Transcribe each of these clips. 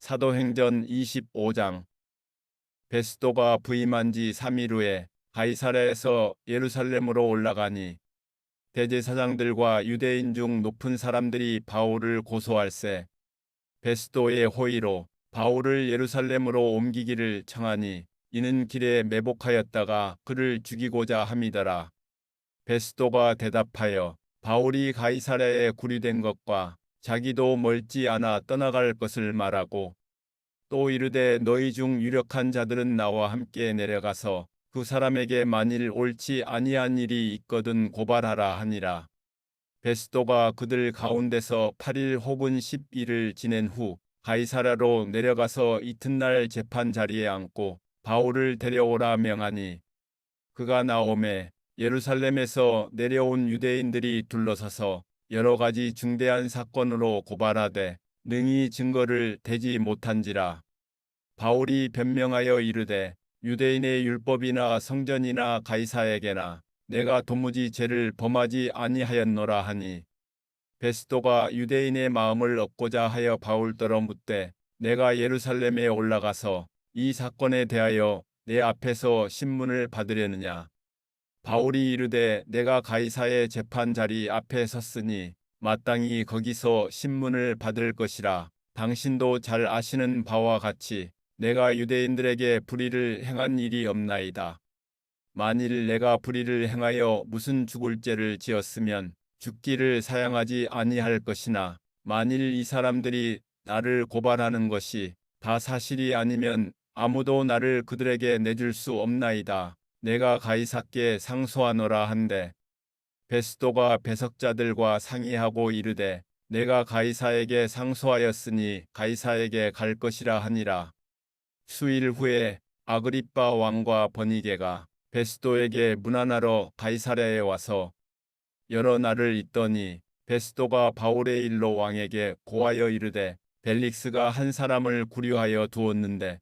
사도행전 25장. 베스도가 부임한 지 3일 후에 가이사랴에서 예루살렘으로 올라가니 대제사장들과 유대인 중 높은 사람들이 바울을 고소할세 베스도의 호의로 바울을 예루살렘으로 옮기기를 청하니 이는 길에 매복하였다가 그를 죽이고자 함이더라. 베스도가 대답하여 바울이 가이사랴에 구류된 것과 자기도 멀지 않아 떠나갈 것을 말하고 또 이르되 너희 중 유력한 자들은 나와 함께 내려가서 그 사람에게 만일 옳지 아니한 일이 있거든 고발하라 하니라. 베스도가 그들 가운데서 8일 혹은 10일을 지낸 후 가이사랴로 내려가서 이튿날 재판 자리에 앉고 바울을 데려오라 명하니 그가 나오매 예루살렘에서 내려온 유대인들이 둘러서서 여러 가지 중대한 사건으로 고발하되 능히 증거를 대지 못한지라. 바울이 변명하여 이르되 유대인의 율법이나 성전이나 가이사에게나 내가 도무지 죄를 범하지 아니하였노라 하니 베스도가 유대인의 마음을 얻고자 하여 바울더러 묻되 내가 예루살렘에 올라가서 이 사건에 대하여 내 앞에서 신문을 받으려느냐. 바울이 이르되 내가 가이사의 재판 자리 앞에 섰으니 마땅히 거기서 신문을 받을 것이라. 당신도 잘 아시는 바와 같이 내가 유대인들에게 불의를 행한 일이 없나이다. 만일 내가 불의를 행하여 무슨 죽을 죄를 지었으면 죽기를 사양하지 아니할 것이나 만일 이 사람들이 나를 고발하는 것이 다 사실이 아니면 아무도 나를 그들에게 내줄 수 없나이다. 내가 가이사께 상소하노라 한데 베스도가 배석자들과 상의하고 이르되 내가 가이사에게 상소하였으니 가이사에게 갈 것이라 하니라. 수일 후에 아그리빠 왕과 버니게가 베스도에게 문안하러 가이사랴에 와서 여러 날을 있더니 베스도가 바울의 일로 왕에게 고하여 이르되 벨릭스가 한 사람을 구류하여 두었는데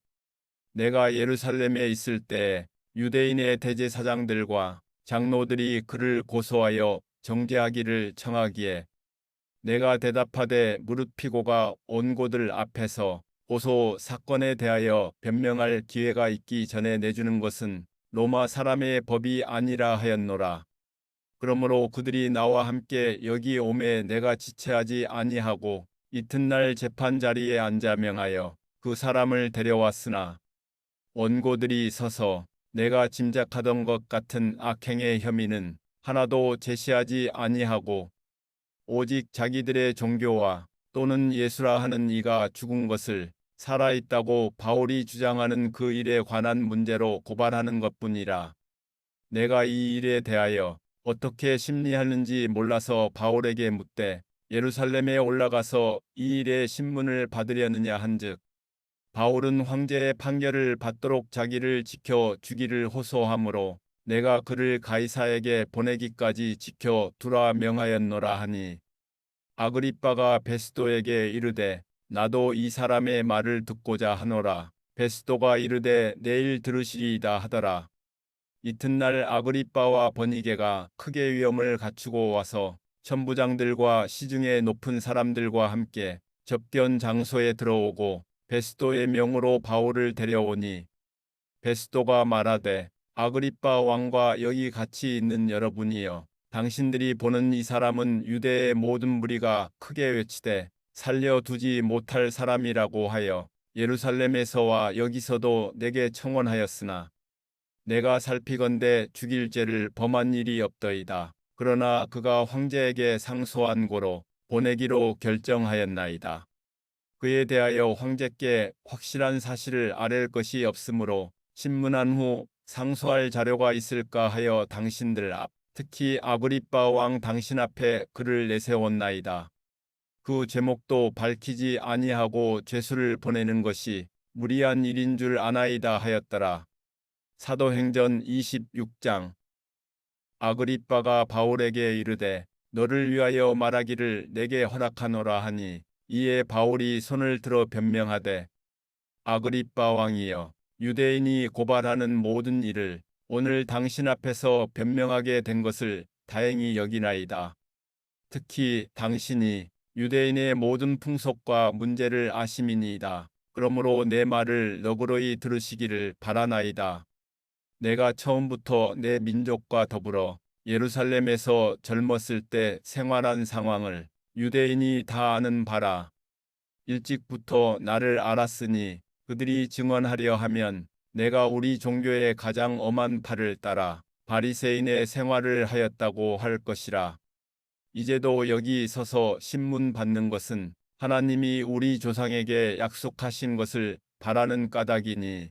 내가 예루살렘에 있을 때에 유대인의 대제사장들과 장로들이 그를 고소하여 정죄하기를 청하기에 내가 대답하되 무릇 피고가 원고들 앞에서 고소 사건에 대하여 변명할 기회가 있기 전에 내주는 것은 로마 사람의 법이 아니라 하였노라. 그러므로 그들이 나와 함께 여기 오매 내가 지체하지 아니하고 이튿날 재판 자리에 앉아 명하여 그 사람을 데려왔으나 원고들이 서서 내가 짐작하던 것 같은 악행의 혐의는 하나도 제시하지 아니하고 오직 자기들의 종교와 또는 예수라 하는 이가 죽은 것을 살아있다고 바울이 주장하는 그 일에 관한 문제로 고발하는 것뿐이라. 내가 이 일에 대하여 어떻게 심리하는지 몰라서 바울에게 묻되 예루살렘에 올라가서 이 일의 신문을 받으려느냐 한즉 바울은 황제의 판결을 받도록 자기를 지켜 주기를 호소하므로 내가 그를 가이사에게 보내기까지 지켜 두라 명하였노라 하니 아그리빠가 베스도에게 이르되 나도 이 사람의 말을 듣고자 하노라. 베스도가 이르되 내일 들으시리이다 하더라. 이튿날 아그리빠와 버니게가 크게 위엄을 갖추고 와서 천부장들과 시중의 높은 사람들과 함께 접견 장소에 들어오고 베스도의 명으로 바울을 데려오니 베스도가 말하되 아그리빠 왕과 여기 같이 있는 여러분이여 당신들이 보는 이 사람은 유대의 모든 무리가 크게 외치되 살려두지 못할 사람이라고 하여 예루살렘에서와 여기서도 내게 청원하였으나 내가 살피건대 죽일 죄를 범한 일이 없더이다. 그러나 그가 황제에게 상소한 고로 보내기로 결정하였나이다. 그에 대하여 황제께 확실한 사실을 아랠 것이 없으므로 신문한 후 상소할 자료가 있을까 하여 당신들 앞, 특히 아그리빠 왕 당신 앞에 그를 내세웠나이다. 그 제목도 밝히지 아니하고 죄수를 보내는 것이 무리한 일인 줄 아나이다 하였더라. 사도행전 26장. 아그리빠가 바울에게 이르되 너를 위하여 말하기를 내게 허락하노라 하니 이에 바울이 손을 들어 변명하되 아그리빠 왕이여 유대인이 고발하는 모든 일을 오늘 당신 앞에서 변명하게 된 것을 다행히 여기나이다. 특히 당신이 유대인의 모든 풍속과 문제를 아심이니이다. 그러므로 내 말을 너그러이 들으시기를 바라나이다. 내가 처음부터 내 민족과 더불어 예루살렘에서 젊었을 때 생활한 상황을 유대인이 다 아는 바라. 일찍부터 나를 알았으니 그들이 증언하려 하면 내가 우리 종교의 가장 엄한 바를 따라 바리새인의 생활을 하였다고 할 것이라. 이제도 여기 서서 신문 받는 것은 하나님이 우리 조상에게 약속하신 것을 바라는 까닭이니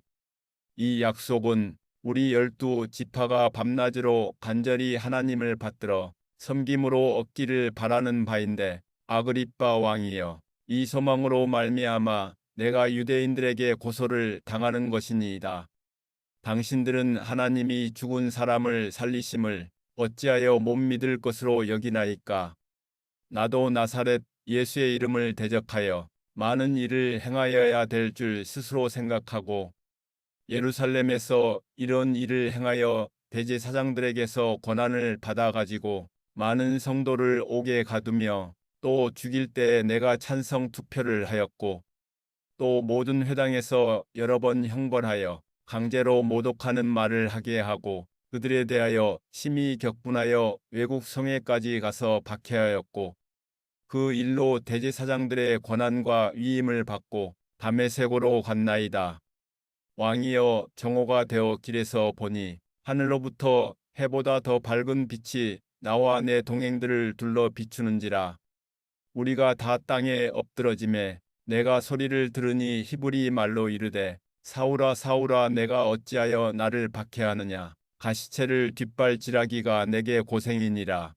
이 약속은 우리 12지파가 밤낮으로 간절히 하나님을 받들어 섬김으로 얻기를 바라는 바인데 아그리빠 왕이여 이 소망으로 말미암아 내가 유대인들에게 고소를 당하는 것이니이다. 당신들은 하나님이 죽은 사람을 살리심을 어찌하여 못 믿을 것으로 여기나이까. 나도 나사렛 예수의 이름을 대적하여 많은 일을 행하여야 될 줄 스스로 생각하고 예루살렘에서 이런 일을 행하여 대제사장들에게서 권한을 받아가지고 많은 성도를 옥에 가두며 또 죽일 때에 내가 찬성 투표를 하였고 또 모든 회당에서 여러 번 형벌하여 강제로 모독하는 말을 하게 하고 그들에 대하여 심히 격분하여 외국 성에까지 가서 박해하였고 그 일로 대제사장들의 권한과 위임을 받고 다메섹으로 갔나이다. 왕이여 정오가 되어 길에서 보니 하늘로부터 해보다 더 밝은 빛이 나와 내 동행들을 둘러 비추는지라. 우리가 다 땅에 엎드러짐에 내가 소리를 들으니 히브리 말로 이르되 사울아 사울아 내가 어찌하여 나를 박해하느냐. 가시체를 뒷발질하기가 내게 고생이니라.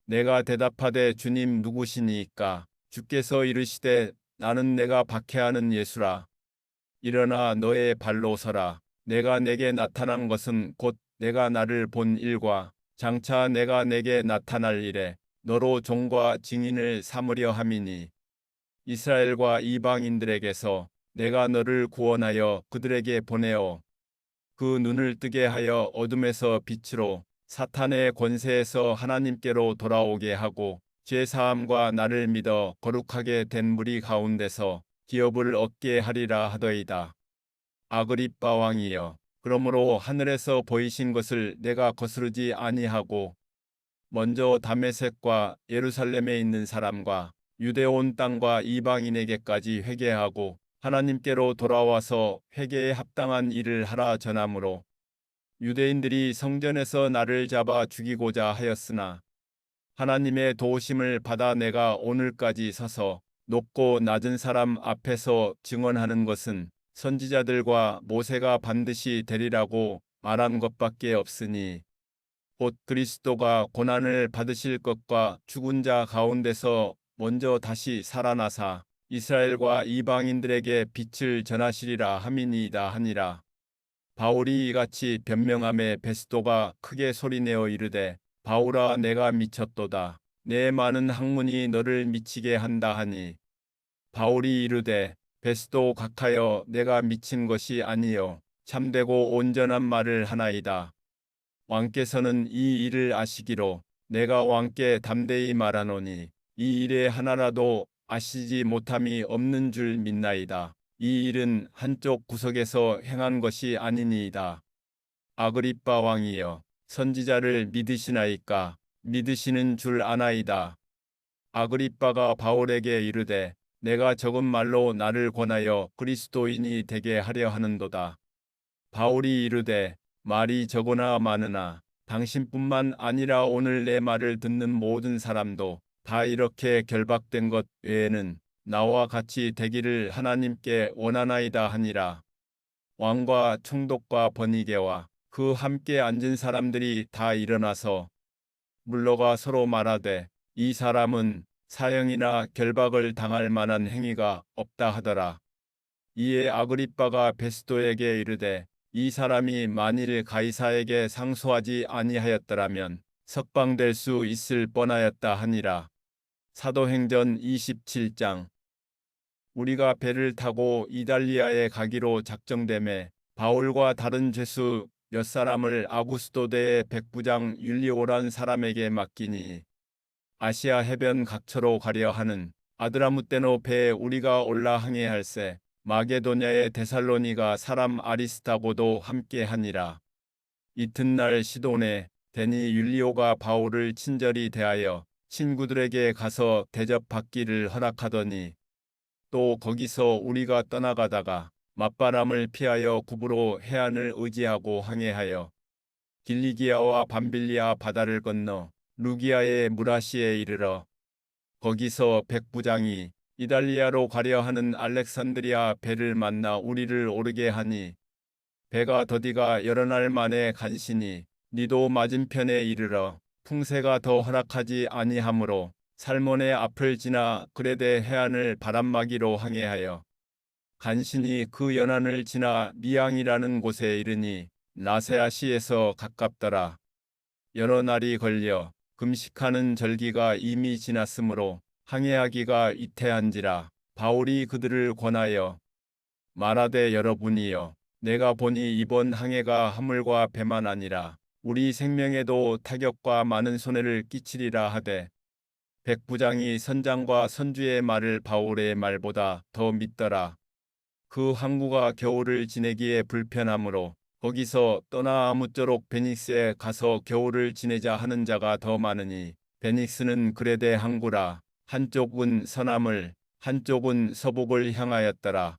내가 대답하되 주님 누구시니이까. 주께서 이르시되 나는 내가 박해하는 예수라. 일어나 너의 발로 서라. 내가 내게 나타난 것은 곧 내가 나를 본 일과 장차 내가 내게 나타날 일에 너로 종과 증인을 삼으려 함이니 이스라엘과 이방인들에게서 내가 너를 구원하여 그들에게 보내어 그 눈을 뜨게 하여 어둠에서 빛으로 사탄의 권세에서 하나님께로 돌아오게 하고 죄사함과 나를 믿어 거룩하게 된 무리 가운데서 기업을 얻게 하리라 하더이다. 아그리빠 왕이여 그러므로 하늘에서 보이신 것을 내가 거스르지 아니하고 먼저 다메섹과 예루살렘에 있는 사람과 유대 온 땅과 이방인에게까지 회개하고 하나님께로 돌아와서 회개에 합당한 일을 하라 전하므로 유대인들이 성전에서 나를 잡아 죽이고자 하였으나 하나님의 도우심을 받아 내가 오늘까지 서서 높고 낮은 사람 앞에서 증언하는 것은 선지자들과 모세가 반드시 되리라고 말한 것밖에 없으니 곧 그리스도가 고난을 받으실 것과 죽은 자 가운데서 먼저 다시 살아나사 이스라엘과 이방인들에게 빛을 전하시리라 함이니이다 하니라. 바울이 이같이 변명함에 베스도가 크게 소리내어 이르되 바울아 내가 미쳤도다. 내 많은 학문이 너를 미치게 한다 하니 바울이 이르되 베스도 각하여 내가 미친 것이 아니요 참되고 온전한 말을 하나이다. 왕께서는 이 일을 아시기로 내가 왕께 담대히 말하노니 이 일에 하나라도 아시지 못함이 없는 줄 믿나이다. 이 일은 한쪽 구석에서 행한 것이 아니니이다. 아그리빠 왕이여 선지자를 믿으시나이까. 믿으시는 줄 아나이다. 아그리빠가 바울에게 이르되 내가 적은 말로 나를 권하여 그리스도인이 되게 하려 하는도다. 바울이 이르되 말이 적으나 많으나 당신뿐만 아니라 오늘 내 말을 듣는 모든 사람도 다 이렇게 결박된 것 외에는 나와 같이 되기를 하나님께 원하나이다 하니라. 왕과 총독과 번이게와 그 함께 앉은 사람들이 다 일어나서 물러가 서로 말하되 이 사람은 사형이나 결박을 당할 만한 행위가 없다 하더라. 이에 아그리빠가 베스도에게 이르되 이 사람이 만일 가이사에게 상소하지 아니하였더라면 석방될 수 있을 뻔하였다 하니라. 사도행전 27장. 우리가 배를 타고 이달리아에 가기로 작정됨에 바울과 다른 죄수 몇 사람을 아구스도대의 백부장 율리오란 사람에게 맡기니 아시아 해변 각처로 가려 하는 아드라무떼노 배에 우리가 올라 항해할세 마게도냐의 데살로니가 사람 아리스타고도 함께하니라. 이튿날 시돈에 대니 율리오가 바울을 친절히 대하여 친구들에게 가서 대접받기를 허락하더니 또 거기서 우리가 떠나가다가 맞바람을 피하여 구부로 해안을 의지하고 항해하여 길리기아와 밤빌리아 바다를 건너 루기아의 무라시에 이르러 거기서 백부장이 이달리아로 가려 하는 알렉산드리아 배를 만나 우리를 오르게 하니 배가 더디가 여러 날 만에 간신히 니도 맞은편에 이르러 풍세가 더 허락하지 아니하므로 살몬의 앞을 지나 그레데 해안을 바람막이로 항해하여 간신히 그 연안을 지나 미앙이라는 곳에 이르니 라세아시에서 가깝더라. 여러 날이 걸려 금식하는 절기가 이미 지났으므로 항해하기가 이태한지라. 바울이 그들을 권하여 말하되 여러분이여 내가 보니 이번 항해가 화물과 배만 아니라 우리 생명에도 타격과 많은 손해를 끼치리라 하되 백부장이 선장과 선주의 말을 바울의 말보다 더 믿더라. 그 항구가 겨울을 지내기에 불편하므로 거기서 떠나 아무쪼록 베닉스에 가서 겨울을 지내자 하는 자가 더 많으니 베닉스는 그레데 항구라. 한쪽은 서남을 한쪽은 서북을 향하였더라.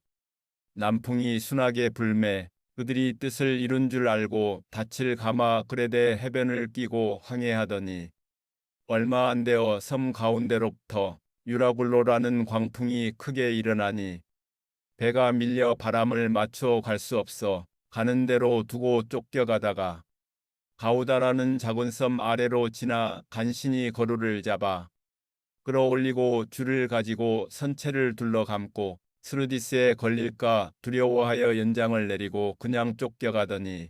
남풍이 순하게 불매 그들이 뜻을 이룬 줄 알고 닻을 감아 그레데 해변을 끼고 항해하더니 얼마 안 되어 섬 가운데로부터 유라굴로라는 광풍이 크게 일어나니 배가 밀려 바람을 맞추어 갈 수 없어 가는 대로 두고 쫓겨가다가 가우다라는 작은 섬 아래로 지나 간신히 거루를 잡아 끌어올리고 줄을 가지고 선체를 둘러감고 스루디스에 걸릴까 두려워하여 연장을 내리고 그냥 쫓겨가더니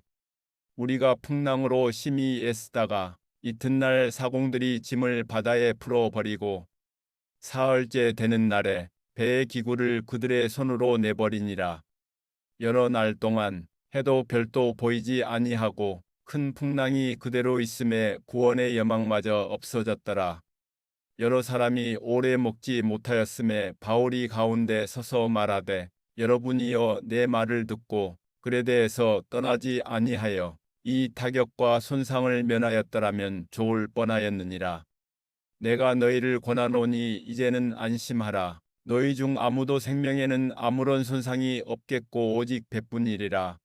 우리가 풍랑으로 심히 애쓰다가 이튿날 사공들이 짐을 바다에 풀어버리고 사흘째 되는 날에 배의 기구를 그들의 손으로 내버리니라. 여러 날 동안 해도 별도 보이지 아니하고 큰 풍랑이 그대로 있음에 구원의 여망마저 없어졌더라. 여러 사람이 오래 먹지 못하였음에 바울이 가운데 서서 말하되 여러분이여 내 말을 듣고 그레데에서 떠나지 아니하여 이 타격과 손상을 면하였더라면 좋을 뻔하였느니라. 내가 너희를 권하노니 이제는 안심하라. 너희 중 아무도 생명에는 아무런 손상이 없겠고 오직 배뿐이리라.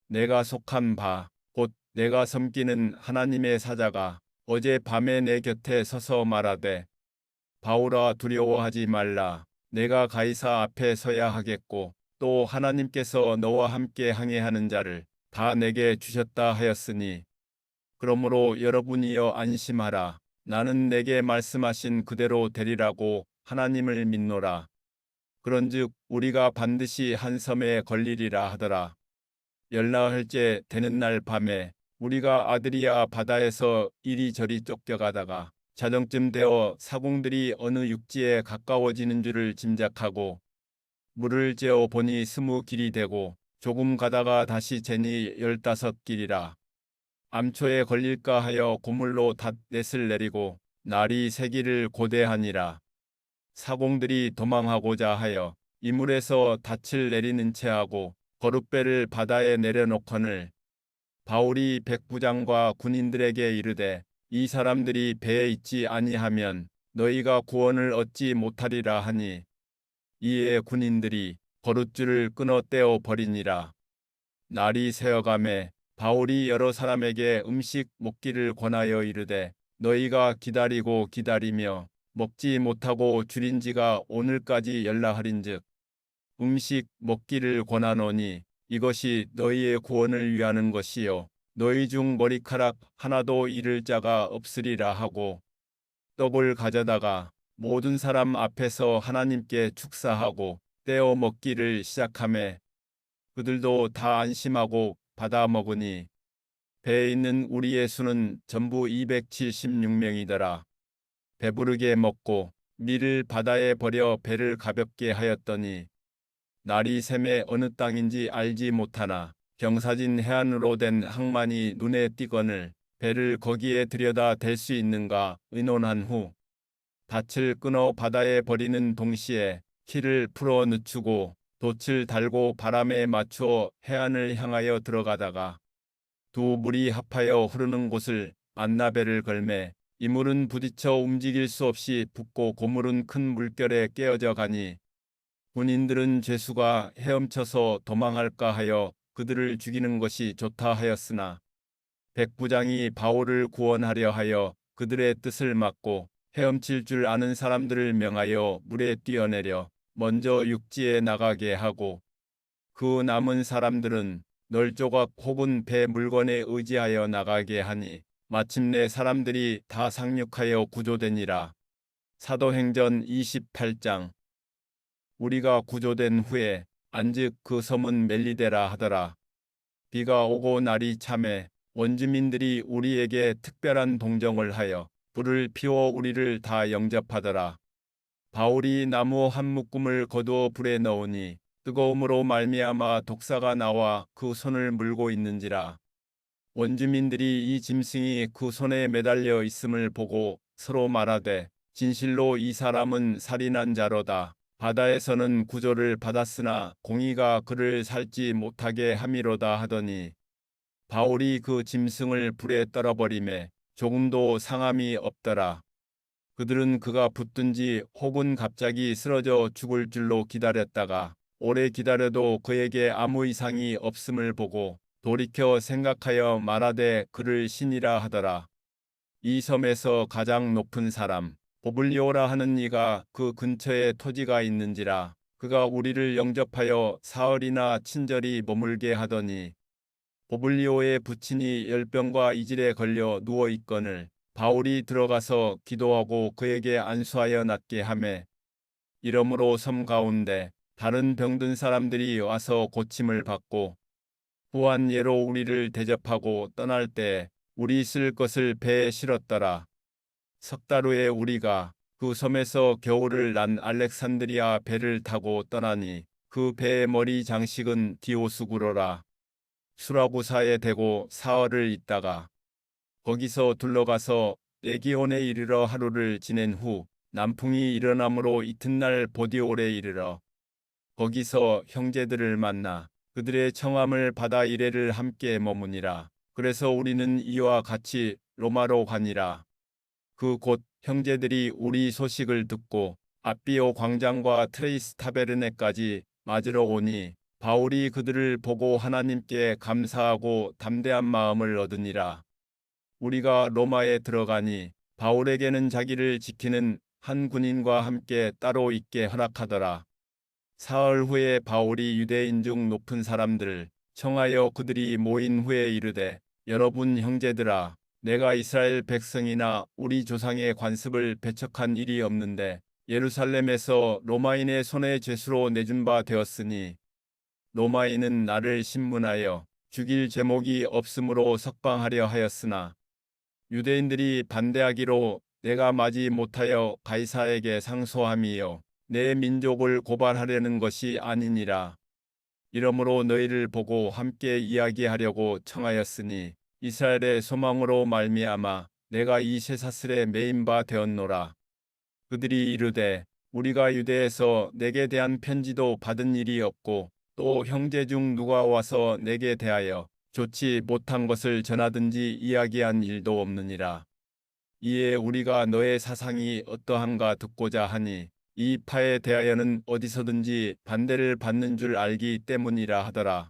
내가 속한 바 곧 내가 섬기는 하나님의 사자가 어제 밤에 내 곁에 서서 말하되 바울아 두려워하지 말라. 내가 가이사 앞에 서야 하겠고 또 하나님께서 너와 함께 항해하는 자를 다 내게 주셨다 하였으니 그러므로 여러분이여 안심하라. 나는 내게 말씀하신 그대로 되리라고 하나님을 믿노라. 그런즉 우리가 반드시 한 섬에 걸리리라 하더라. 열나흘째 되는 날 밤에 우리가 아드리아 바다에서 이리저리 쫓겨가다가 자정쯤 되어 사공들이 어느 육지에 가까워지는 줄을 짐작하고 물을 재어 보니 20길이 되고 조금 가다가 다시 재니 15길이라. 암초에 걸릴까 하여 고물로 닷넷을 내리고 날이 새기를 고대하니라. 사공들이 도망하고자 하여 이물에서 닻을 내리는 채하고 거룻배를 바다에 내려놓거늘 바울이 백부장과 군인들에게 이르되 이 사람들이 배에 있지 아니하면 너희가 구원을 얻지 못하리라 하니 이에 군인들이 거룻줄을 끊어 떼어 버리니라. 날이 새어가매 바울이 여러 사람에게 음식 먹기를 권하여 이르되 너희가 기다리고 기다리며 먹지 못하고 줄인 지가 오늘까지 열나하린즉 음식 먹기를 권하노니 이것이 너희의 구원을 위하는 것이요 너희 중 머리카락 하나도 잃을 자가 없으리라 하고 떡을 가져다가 모든 사람 앞에서 하나님께 축사하고 떼어 먹기를 시작하매 그들도 다 안심하고 받아 먹으니 배에 있는 우리의 수는 전부 276명이더라. 배부르게 먹고 밀을 바다에 버려 배를 가볍게 하였더니 날이 샘에 어느 땅인지 알지 못하나 경사진 해안으로 된 항만이 눈에 띄거늘 배를 거기에 들여다 댈 수 있는가 의논한 후 닻을 끊어 바다에 버리는 동시에 키를 풀어 늦추고 돛을 달고 바람에 맞추어 해안을 향하여 들어가다가 두 물이 합하여 흐르는 곳을 안나벨을 걸매 이물은 부딪혀 움직일 수 없이 붓고 고물은 큰 물결에 깨어져 가니 군인들은 죄수가 헤엄쳐서 도망할까 하여 그들을 죽이는 것이 좋다 하였으나 백부장이 바울을 구원하려 하여 그들의 뜻을 막고 헤엄칠 줄 아는 사람들을 명하여 물에 뛰어내려 먼저 육지에 나가게 하고 그 남은 사람들은 널조각 혹은 배 물건에 의지하여 나가게 하니 마침내 사람들이 다 상륙하여 구조되니라. 사도행전 28장. 우리가 구조된 후에 안즉 그 섬은 멜리데라 하더라. 비가 오고 날이 참해 원주민들이 우리에게 특별한 동정을 하여 불을 피워 우리를 다 영접하더라. 바울이 나무 한 묶음을 거두어 불에 넣으니 뜨거움으로 말미암아 독사가 나와 그 손을 물고 있는지라. 원주민들이 이 짐승이 그 손에 매달려 있음을 보고 서로 말하되 진실로 이 사람은 살인한 자로다. 바다에서는 구조를 받았으나 공의가 그를 살지 못하게 함이로다 하더니 바울이 그 짐승을 불에 떨어버리매 조금도 상함이 없더라. 그들은 그가 붙든지 혹은 갑자기 쓰러져 죽을 줄로 기다렸다가 오래 기다려도 그에게 아무 이상이 없음을 보고 돌이켜 생각하여 말하되 그를 신이라 하더라. 이 섬에서 가장 높은 사람 보블리오라 하는 이가 그 근처에 토지가 있는지라 그가 우리를 영접하여 사흘이나 친절히 머물게 하더니 보블리오의 부친이 열병과 이질에 걸려 누워 있거늘 바울이 들어가서 기도하고 그에게 안수하여 낫게 하매 이러므로 섬 가운데 다른 병든 사람들이 와서 고침을 받고 후한 예로 우리를 대접하고 떠날 때 우리 쓸 것을 배에 실었더라. 석 달 후에 우리가 그 섬에서 겨울을 난 알렉산드리아 배를 타고 떠나니 그 배의 머리 장식은 디오스구로라. 수라구사에 대고 사흘을 있다가 거기서 둘러가서 레기온에 이르러 하루를 지낸 후 남풍이 일어나므로 이튿날 보디올에 이르러 거기서 형제들을 만나 그들의 청함을 받아 이레를 함께 머무니라. 그래서 우리는 이와 같이 로마로 가니라. 그 곧 형제들이 우리 소식을 듣고 아비오 광장과 트레이스 타베르네까지 맞으러 오니 바울이 그들을 보고 하나님께 감사하고 담대한 마음을 얻으니라. 우리가 로마에 들어가니 바울에게는 자기를 지키는 한 군인과 함께 따로 있게 허락하더라. 사흘 후에 바울이 유대인 중 높은 사람들을 청하여 그들이 모인 후에 이르되 여러분 형제들아 내가 이스라엘 백성이나 우리 조상의 관습을 배척한 일이 없는데 예루살렘에서 로마인의 손에 죄수로 내준 바 되었으니 로마인은 나를 신문하여 죽일 제목이 없으므로 석방하려 하였으나 유대인들이 반대하기로 내가 마지 못하여 가이사에게 상소함이요 내 민족을 고발하려는 것이 아니니라. 이러므로 너희를 보고 함께 이야기하려고 청하였으니 이스라엘의 소망으로 말미암아 내가 이 쇠사슬에 매인 바 되었노라. 그들이 이르되 우리가 유대에서 내게 대한 편지도 받은 일이 없고 또 형제 중 누가 와서 내게 대하여 좋지 못한 것을 전하든지 이야기한 일도 없느니라. 이에 우리가 너의 사상이 어떠한가 듣고자 하니 이 파에 대하여는 어디서든지 반대를 받는 줄 알기 때문이라 하더라.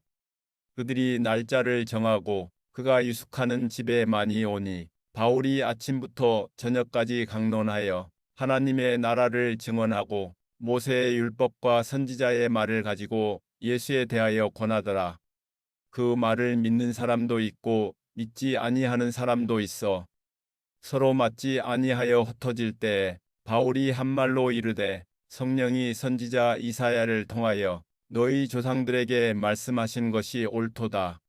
그들이 날짜를 정하고 그가 유숙하는 집에 많이 오니 바울이 아침부터 저녁까지 강론하여 하나님의 나라를 증언하고 모세의 율법과 선지자의 말을 가지고 예수에 대하여 권하더라. 그 말을 믿는 사람도 있고 믿지 아니하는 사람도 있어 서로 맞지 아니하여 흩어질 때에 바울이 한 말로 이르되 성령이 선지자 이사야를 통하여 너희 조상들에게 말씀하신 것이 옳도다.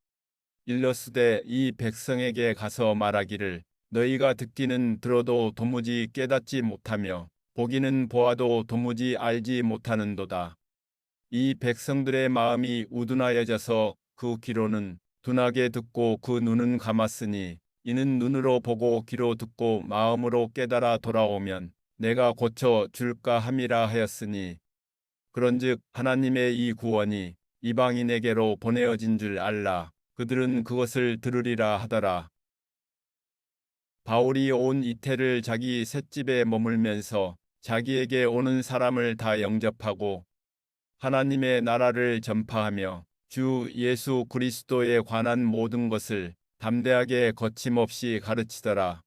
일러스되 이 백성에게 가서 말하기를 너희가 듣기는 들어도 도무지 깨닫지 못하며 보기는 보아도 도무지 알지 못하는도다. 이 백성들의 마음이 우둔하여져서 그 귀로는 둔하게 듣고 그 눈은 감았으니 이는 눈으로 보고 귀로 듣고 마음으로 깨달아 돌아오면 내가 고쳐 줄까 함이라 하였으니 그런즉 하나님의 이 구원이 이방인에게로 보내어진 줄 알라. 그들은 그것을 들으리라 하더라. 바울이 온 이태를 자기 셋집에 머물면서 자기에게 오는 사람을 다 영접하고 하나님의 나라를 전파하며 주 예수 그리스도에 관한 모든 것을 담대하게 거침없이 가르치더라.